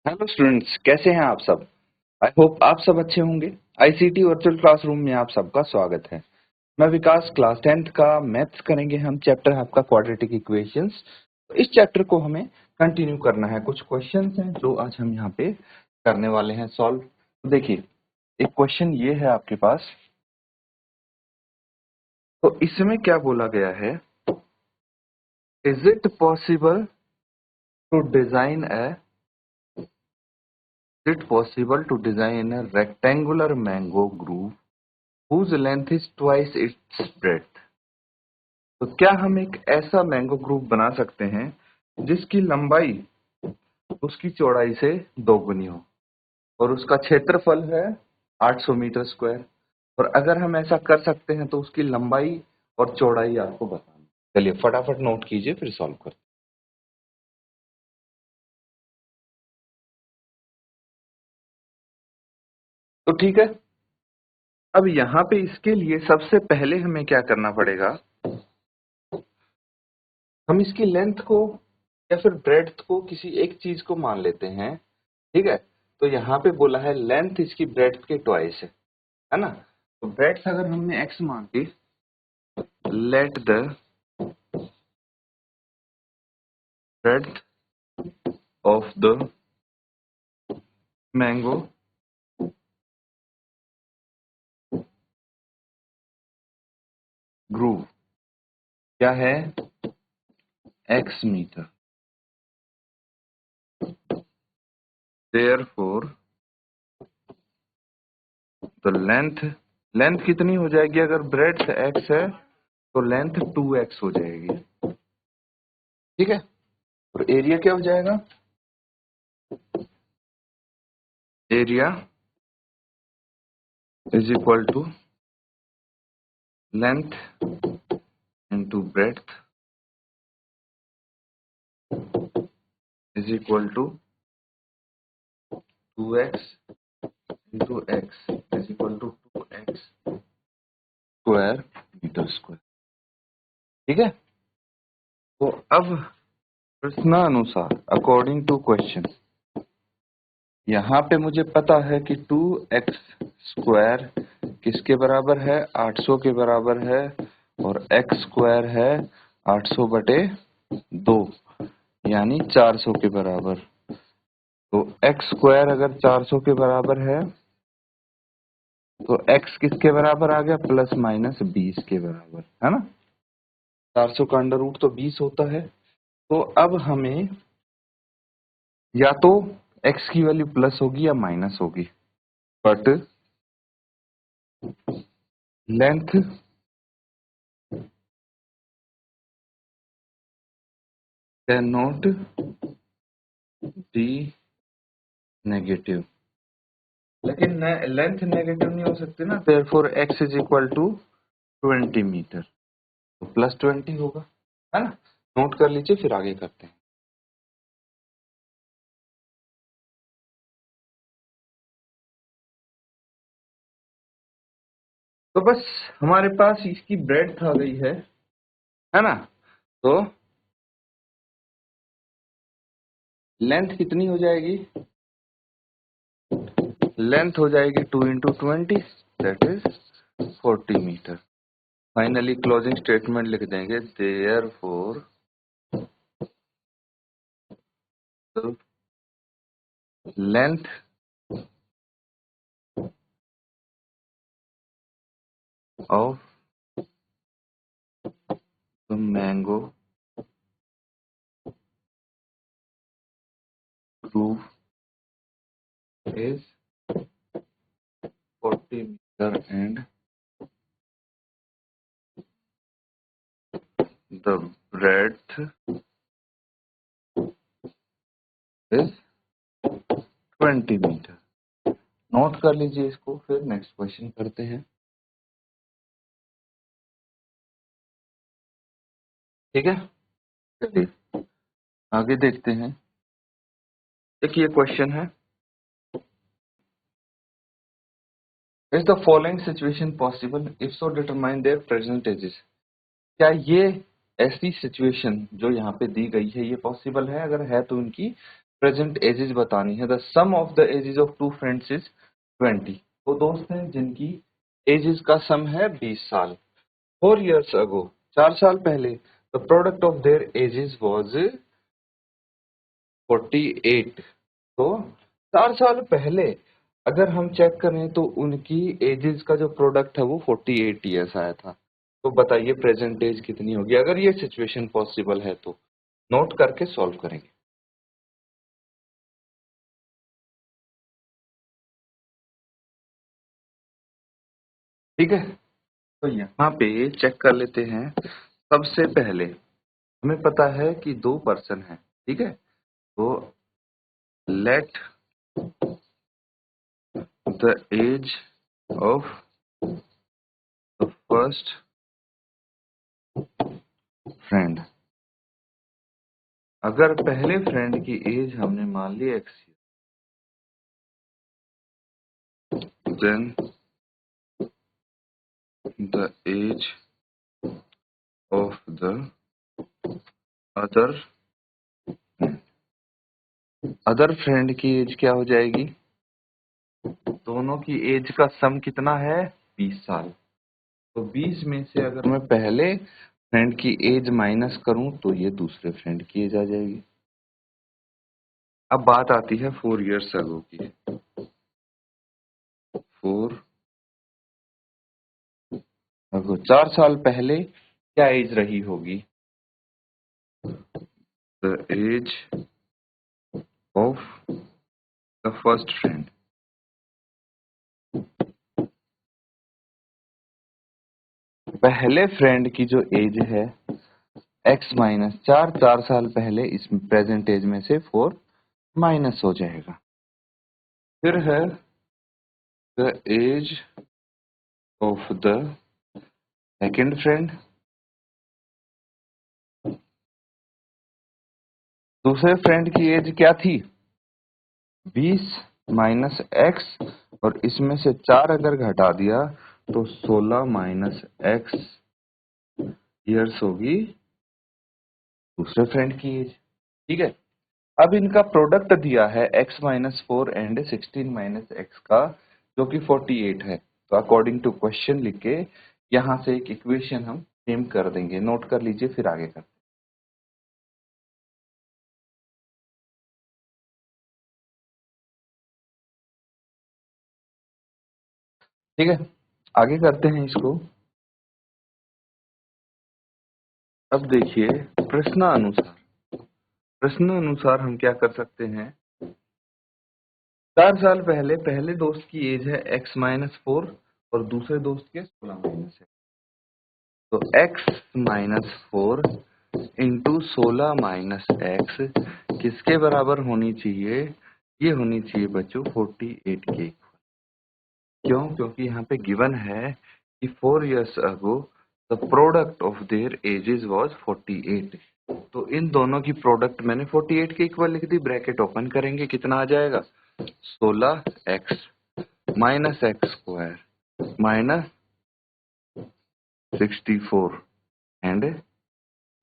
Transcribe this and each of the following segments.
Hello students, कैसे हैं आप सब। आई होप आप सब अच्छे होंगे। आईसीटी वर्चुअल क्लासरूम में आप सबका स्वागत है। मैं विकास, क्लास 10th का मैथ्स करेंगे हम। चैप्टर है आपका क्वाड्रेटिक इक्वेशंस। तो इस चैप्टर को हमें कंटिन्यू करना है। कुछ क्वेश्चंस हैं जो आज हम यहाँ पे करने वाले हैं सॉल्व। तो देखिए, एक क्वेश्चन ये है आपके पास। तो इसमें क्या बोला गया है, is it possible to design a rectangular mango groove whose length is twice its breadth। तो क्या हम एक ऐसा मैंगो ग्रुप बना सकते हैं जिसकी लंबाई उसकी चौड़ाई से दोगुनी हो और उसका क्षेत्रफल है 800 मीटर स्क्वायर। और अगर हम ऐसा कर सकते हैं तो उसकी लंबाई और चौड़ाई आपको बताना। चलिए फटाफट नोट कीजिए, फिर सॉल्व करते हैं। तो ठीक है, अब यहाँ पे इसके लिए सबसे पहले हमें क्या करना पड़ेगा, हम इसकी लेंथ को या फिर ब्रेड्थ को किसी एक चीज को मान लेते हैं। ठीक है, तो यहाँ पे बोला है लेंथ इसकी ब्रेड्थ के ट्वाइस है ना। तो ब्रेड्थ अगर हमने x मान ली, let the breadth of the mango grove क्या है, x meter. Therefore the length कितनी हो जाएगी, अगर ब्रेड्थ x है तो लेंथ 2x हो जाएगी। ठीक है, और एरिया क्या हो जाएगा, area is equal to length into breadth is equal to 2x into x is equal to 2x square metre square. ठीक है, तो अब प्रश्नानुसार अकॉर्डिंग टू क्वेश्चन, यहाँ पे मुझे पता है कि 2x स्क्वायर किसके बराबर है, 800 के बराबर है, और x स्क्वायर है 800 बटे 2 यानी 400 के बराबर। तो x स्क्वायर अगर 400 के बराबर है तो x किसके बराबर आ गया, प्लस माइनस 20 के बराबर, है ना। 400 का अंडर रूट तो 20 होता है। तो अब हमें या तो x की वैल्यू प्लस होगी या माइनस होगी, but length can not be negative. लेकिन लेंथ नेगेटिव नहीं हो सकती ना, therefore x is equal to 20 metre, तो प्लस 20 होगा, है ना। नोट कर लीजिए, फिर आगे करते हैं। तो बस हमारे पास इसकी ब्रेड्थ आ गई है ना। तो लेंथ कितनी हो जाएगी, लेंथ हो जाएगी 2 into 20 that is 40 metre. Finally closing statement लिख देंगे, therefore the length of the mango grove is 40 meter and the breadth is 20 metre. Note कर लीजिए इसको, फिर नेक्स्ट क्वेश्चन करते हैं। ठीक है, चलिए आगे देखते हैं। एक ये क्वेश्चन है, is the following situation possible, if so determine there present ages. क्या ये ऐसी सिचुएशन जो यहाँ पे दी गई है ये पॉसिबल है, अगर है तो उनकी प्रेजेंट एजेस बतानी है। The sum of the ages of two friends is 20। वो दोस्त हैं जिनकी एजेस का सम है 20 साल। 4 years ago, 4 साल पहले, the product of their edges was 48। तो 4 साल पहले अगर हम चेक करें तो उनकी एजेस का जो प्रोडक्ट है वो 48 ईयर्स आया था। तो बताइए प्रेजेंट एज कितनी होगी अगर ये सिचुएशन पॉसिबल है तो। नोट करके सॉल्व करेंगे। ठीक है, तो यहाँ पे चेक कर लेते हैं। सबसे पहले हमें पता है कि 2 पर्सन है। ठीक है, तो let the age of the first friend. अगर पहले फ्रेंड की एज हमने मान ली x, then the age of the other other friend की एज क्या हो जाएगी? दोनों की एज का सम कितना है? 20 साल। तो 20 में से अगर मैं पहले फ्रेंड की एज माइनस करूं तो ये दूसरे फ्रेंड की एज आ जाएगी। अब बात आती है 4 years ago की। 4 ago, 4 साल पहले क्या एज रही होगी? The age of the first friend. पहले फ्रेंड की जो एज है x-4, 4 साल पहले इस प्रेजेंट एज में से 4 माइनस हो जाएगा। फिर है the age of the second friend. दूसरे फ्रेंड की एज क्या थी? 20 माइनस एक्स, और इसमें से 4 अगर घटा दिया तो 16 माइनस एक्स ईयर्स होगी दूसरे फ्रेंड की एज। ठीक है, अब इनका प्रोडक्ट दिया है x-4 एंड 16 माइनस एक्स का, जो कि 48 है। तो अकॉर्डिंग टू क्वेश्चन लिख के यहाँ से एक इक्वेशन हम फ्रेम कर देंगे। नोट कर लीजिए, फिर आगे करते हैं। ठीक है, आगे करते हैं इसको। अब देखिए, प्रश्नानुसार हम क्या कर सकते हैं। 4 साल पहले पहले दोस्त की एज है x-4 और दूसरे दोस्त के 16 माइनस है। तो x-4 इंटू 16 माइनस एक्स किसके बराबर होनी चाहिए? ये होनी चाहिए बच्चों 48 के। क्यों? क्योंकि यहाँ पे गिवन है कि 4 years ago the product of their edges was 48। तो इन दोनों की प्रोडक्ट मैंने 48 के इक्वल लिख दी। ब्रैकेट ओपन करेंगे, कितना आ जाएगा? 16x minus x square minus 64 and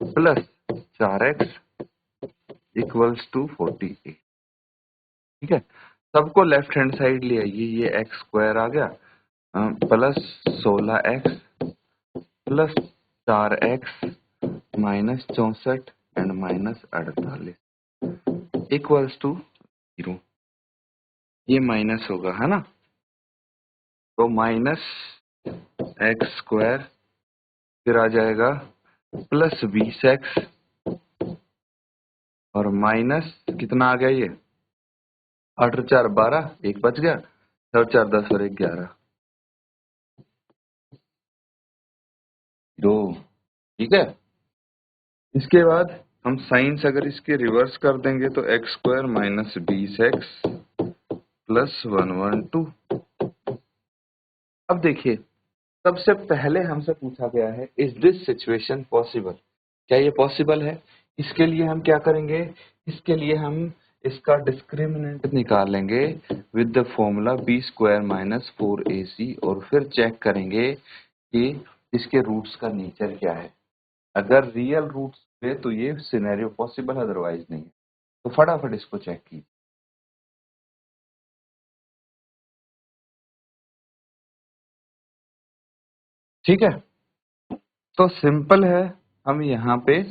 plus 4x equals to 48। ठीक है, सबको लेफ्ट हैंड साइड ले आइए। ये एक्स स्क्वायर आ गया, plus 16x plus 4x minus 64 and minus 48 equals to 0। ये माइनस होगा, है ना? तो माइनस एक्स स्क्वायर, फिर आ जाएगा प्लस 20x और माइनस कितना आ गया? ये 8 और 4 12, एक बच गया, 6 और 4 10 और 1 11 2। ठीक है, इसके बाद हम साइंस अगर इसके रिवर्स कर देंगे तो x square minus 20x plus 112। अब देखिए, सबसे पहले हमसे पूछा गया है इज दिस सिचुएशन पॉसिबल? क्या ये पॉसिबल है? इसके लिए हम क्या करेंगे? इसके लिए हम इसका डिस्क्रिमिनेंट निकाल लेंगे with the formula b square minus 4ac, और फिर चेक करेंगे कि इसके रूट्स का नेचर क्या है। अगर रियल रूट्स हुए तो ये सिनेरियो पॉसिबल, अदरवाइज नहीं। तो फटाफट इसको चेक कीजिए। ठीक है, तो सिंपल है, हम यहाँ पे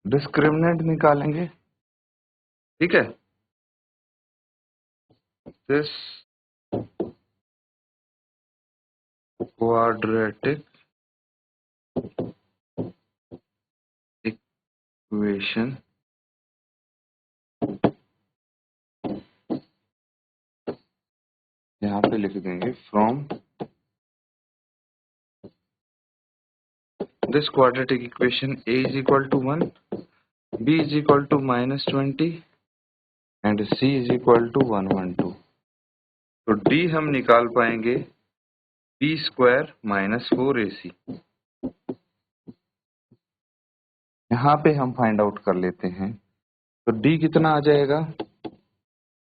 डिस्क्रिमिनेंट निकालेंगे। ठीक है, दिस क्वाड्रेटिक इक्वेशन यहाँ पे लिख देंगे from this quadratic equation a is equal to 1, b is equal to -20 and c is equal to 112। तो d हम निकाल पाएंगे b स्क्वायर -4ac। यहाँ पे हम फाइंड आउट कर लेते हैं। तो d कितना आ जाएगा,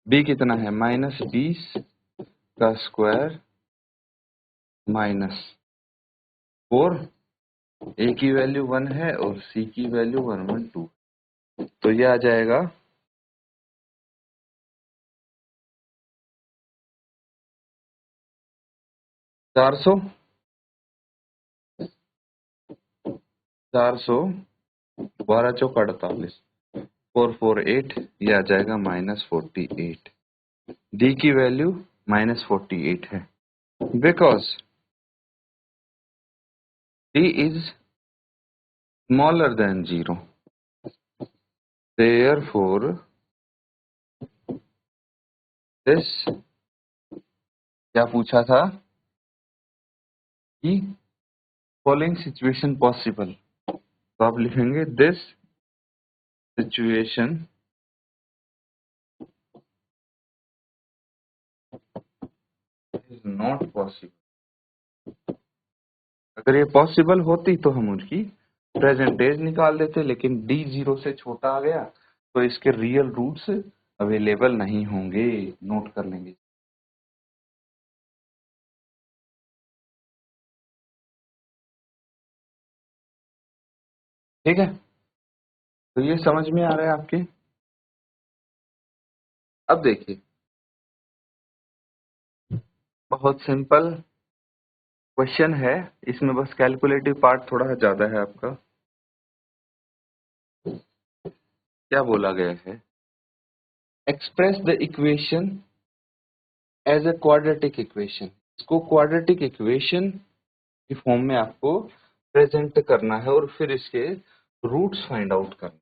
b कितना है -20 का स्क्वायर -4, a की वैल्यू 1 है और c की वैल्यू 112। तो ये आ जाएगा 400 12 चौक 48, 448, ये आ जाएगा -48। डी की वैल्यू -48 है, because D is smaller than 0, therefore this, क्या पूछा था कि फॉलोइंग सिचुएशन पॉसिबल, तो आप लिखेंगे this situation is not possible. अगर ये पॉसिबल होती तो हम उसकी प्रेजेंटेज निकाल देते, लेकिन डी 0 से छोटा आ गया तो इसके रियल रूट्स अवेलेबल नहीं होंगे। नोट कर लेंगे। ठीक है, तो ये समझ में आ रहा है आपके। अब देखिए, बहुत सिंपल क्वेश्चन है, इसमें बस कैलकुलेटिव पार्ट थोड़ा ज्यादा है आपका। क्या बोला गया है, express the equation as a quadratic equation. इसको क्वाड्रेटिक इक्वेशन की फॉर्म में आपको प्रेजेंट करना है और फिर इसके रूट्स फाइंड आउट करना।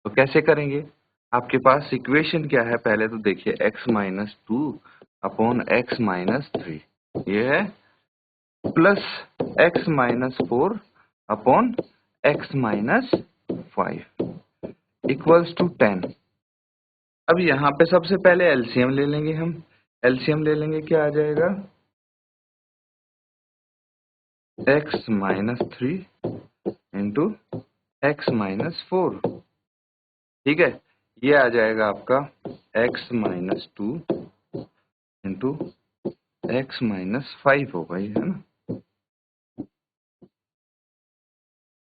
तो कैसे करेंगे, आपके पास इक्वेशन क्या है, पहले तो देखिए x-2 अपॉन x-3, ये है, plus x-4 upon x-5 equals to 10। अब यहाँ पे सबसे पहले एलसीएम ले लेंगे हम। एलसीएम ले लेंगे, क्या आ जाएगा, x-3 इंटू x-4। ठीक है, ये आ जाएगा आपका x-2 इंटू x-5 होगा, ये है ना।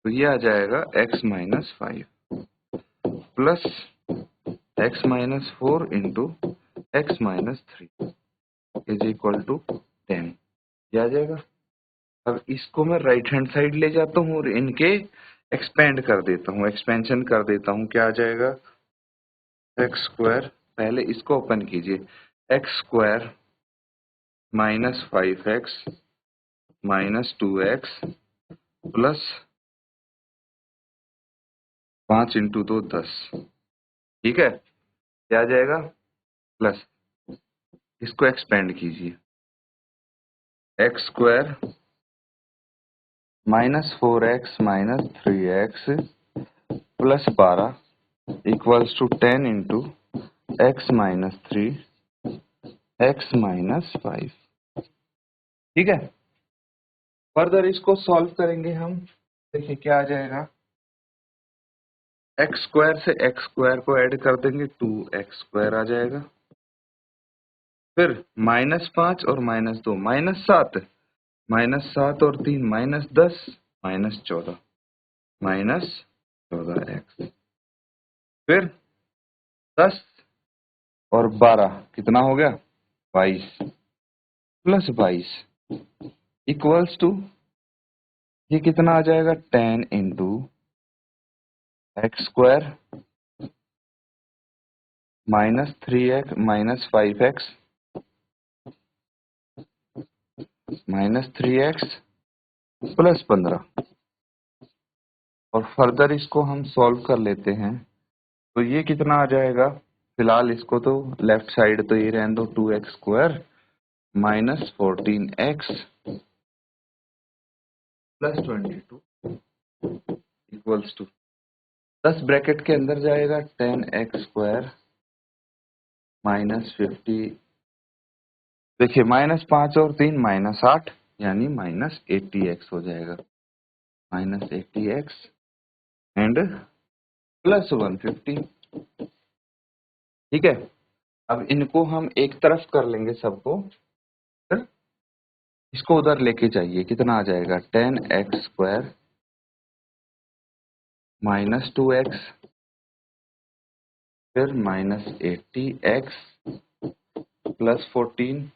तो ये आ जाएगा x-5 plus x-4 into x-3 is equal to 10, ये आ जाएगा। अब इसको मैं राइट हैंड साइड ले जाता हूँ और इनके एक्सपेंड कर देता हूँ, एक्सपेंशन कर देता हूँ। क्या आ जाएगा, एक्स स्क्वायर, पहले इसको ओपन कीजिए, x square -5x -2x plus 5 into 2 10। ठीक है, क्या आ जाएगा, प्लस इसको एक्सपेंड कीजिए, x square -4x -3x plus 12 equals to 10 into x-3 x-5। ठीक है, फर्दर इसको सॉल्व करेंगे हम। देखिए क्या आ जाएगा, एक्स स्क्वायर से एक्स स्क्वायर को ऐड कर देंगे, 2x² आ जाएगा। फिर -5 और -2 -7, -7 और 3 -10 -14 -14x। फिर 10 और 12 कितना हो गया 22 प्लस 22 इक्वल्स टू ये कितना आ जाएगा 10 into x square minus 3x minus 5x minus 3x plus 15 और फर्दर इसको हम सॉल्व कर लेते हैं तो ये कितना आ जाएगा। फिलहाल इसको तो लेफ्ट साइड तो ये रहने दो 2x square minus 14x plus 22 equals to 10 bracket के अंदर जाएगा 10x स्क्वायर माइनस 50 देखिए -5 और 3 -8 यानी -80x हो जाएगा -80x एंड प्लस 150। ठीक है, अब इनको हम एक तरफ कर लेंगे सबको, फिर इसको उधर लेके जाइए कितना आ जाएगा 10x स्क्वायर माइनस 2x फिर -80x plus 14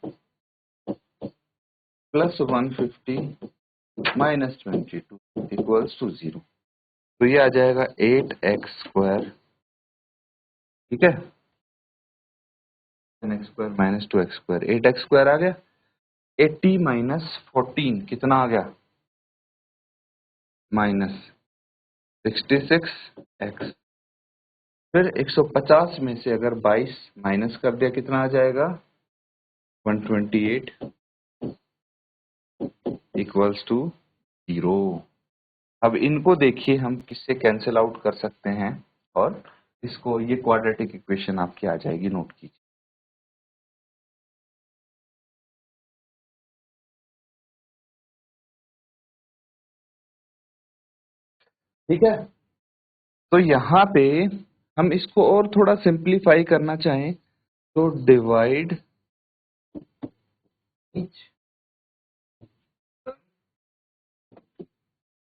plus 150 minus 22 equals to 0। तो ये आ जाएगा 8x स्क्वायर। ठीक है, 10x square minus 2x square 8x square आ गया। 80 माइनस 14 कितना आ गया माइनस 66x। फिर 150 में से अगर 22 माइनस कर दिया कितना आ जाएगा 128 इक्वल्स टू 0। अब इनको देखिए हम किससे कैंसिल आउट कर सकते हैं और इसको ये क्वाड्रेटिक इक्वेशन आपकी आ जाएगी, नोट कीजिए। ठीक है, तो यहाँ पे हम इसको और थोड़ा सिंप्लीफाई करना चाहें तो डिवाइड ईच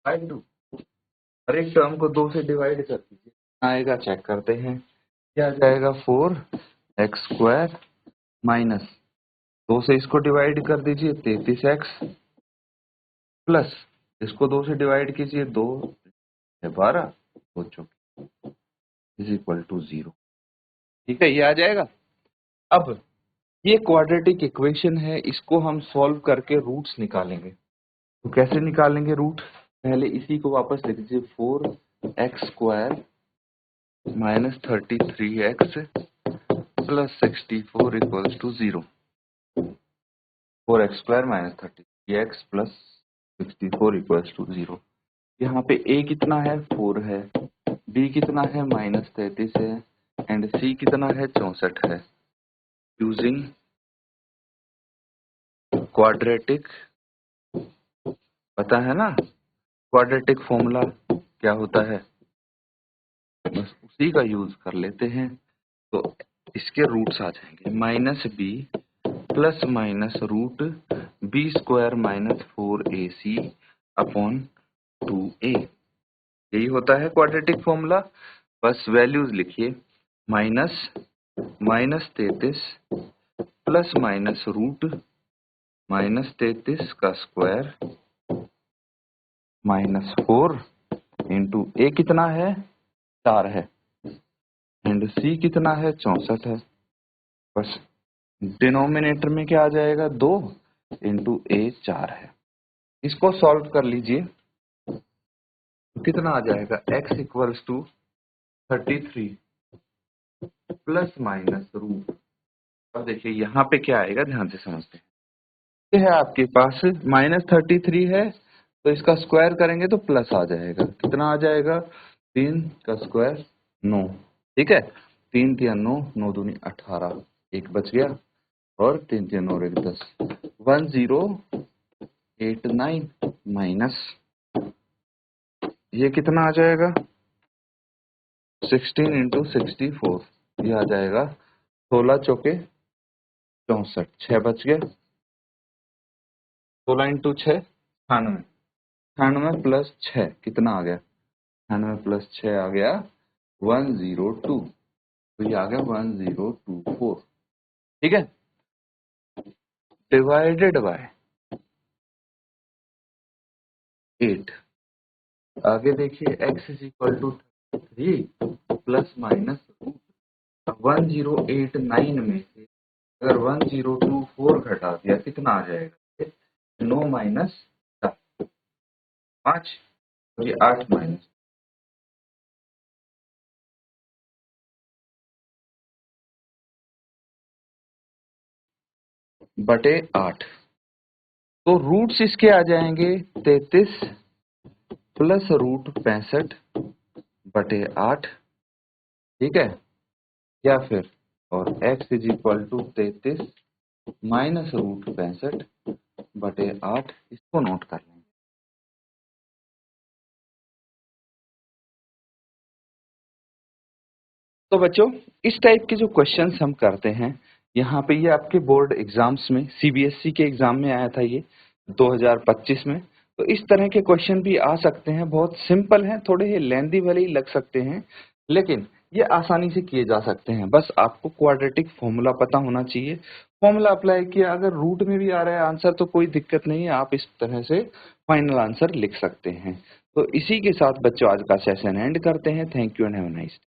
बाय 2, हर एक टर्म को 2 से डिवाइड कर दीजिए आएगा चेक करते हैं क्या आ जाएगा 4x स्क्वायर माइनस 2 से इसको डिवाइड कर दीजिए 33x प्लस इसको 2 से डिवाइड कीजिए 2 12 हो चुके इज इक्वल टू 0। ठीक है, ये आ जाएगा। अब ये क्वाड्रेटिक इक्वेशन है, इसको हम सॉल्व करके रूट्स निकालेंगे। तो कैसे निकालेंगे रूट, पहले इसी को वापस लिख दीजिए 4x square minus 33x plus 64 equals to 0। 4x square minus 33x plus 64 equals to 0। यहाँ पे a कितना है 4 है, b कितना है -33 है एंड c कितना है 64 है। यूजिंग क्वाड्रेटिक, पता है ना क्वाड्रेटिक फॉर्मूला क्या होता है, बस उसी का यूज कर लेते हैं। तो इसके रूट्स आ जाएंगे -b plus minus root b square minus 4ac upon 2a, यही होता है क्वाड्रेटिक फॉर्मूला। बस वैल्यूज लिखिए -33 प्लस माइनस रूट -33 का स्क्वायर -4 इंटू ए कितना है 4 है एंड सी कितना है 64 है। बस डिनोमिनेटर में क्या आ जाएगा 2 इंटू ए 4 है। इसको सॉल्व कर लीजिए तो कितना आ जाएगा x equals to 33 plus minus root. अब देखिए यहाँ पे क्या आएगा, ध्यान से समझते हैं। ये है आपके पास -33 है तो इसका स्क्वायर करेंगे तो प्लस आ जाएगा, कितना आ जाएगा 3 का स्क्वायर 9। ठीक है, 3 3 9 9 दूनी 18, एक बच गया और 3 3 और 1 10 1089 माइनस ये कितना आ जाएगा 16 इंटू 64, ये आ जाएगा 16 चौके 64, 6 बच गया 16 इंटू 6 98, 98 प्लस 6 कितना आ गया 98 प्लस 6 आ गया 102, तो ये आ गया 1024, ठीक है, डिवाइडेड बाय 8। आगे देखिए x is equal to 3 plus minus 1089 में से अगर 1024 घटा दिया कितना आ जाएगा? 9 माइनस 5, तो ये 8 माइनस बटे 8, तो रूट्स इसके आ जाएंगे 33 प्लस रूट 65 बटे 8, ठीक है, या फिर और x is equal to 33 minus root 65 बटे 8, इसको नोट कर लेंगे। तो बच्चों इस टाइप के जो क्वेश्चंस हम करते हैं यहाँ पे, ये आपके बोर्ड एग्जाम्स में सीबीएसई के एग्जाम में आया था ये 2025 में। तो इस तरह के क्वेश्चन भी आ सकते हैं, बहुत सिंपल हैं, थोड़े ही लेंदी वाले ही लग सकते हैं, लेकिन ये आसानी से किए जा सकते हैं। बस आपको क्वाड्रेटिक फॉर्मूला पता होना चाहिए, फॉर्मूला अप्लाई किया, अगर रूट में भी आ रहा है आंसर तो कोई दिक्कत नहीं है, आप इस तरह से फाइनल आंसर लिख सकते हैं। तो इसी के साथ बच्चों आज का सेशन एंड करते हैं। Thank you and have a nice day.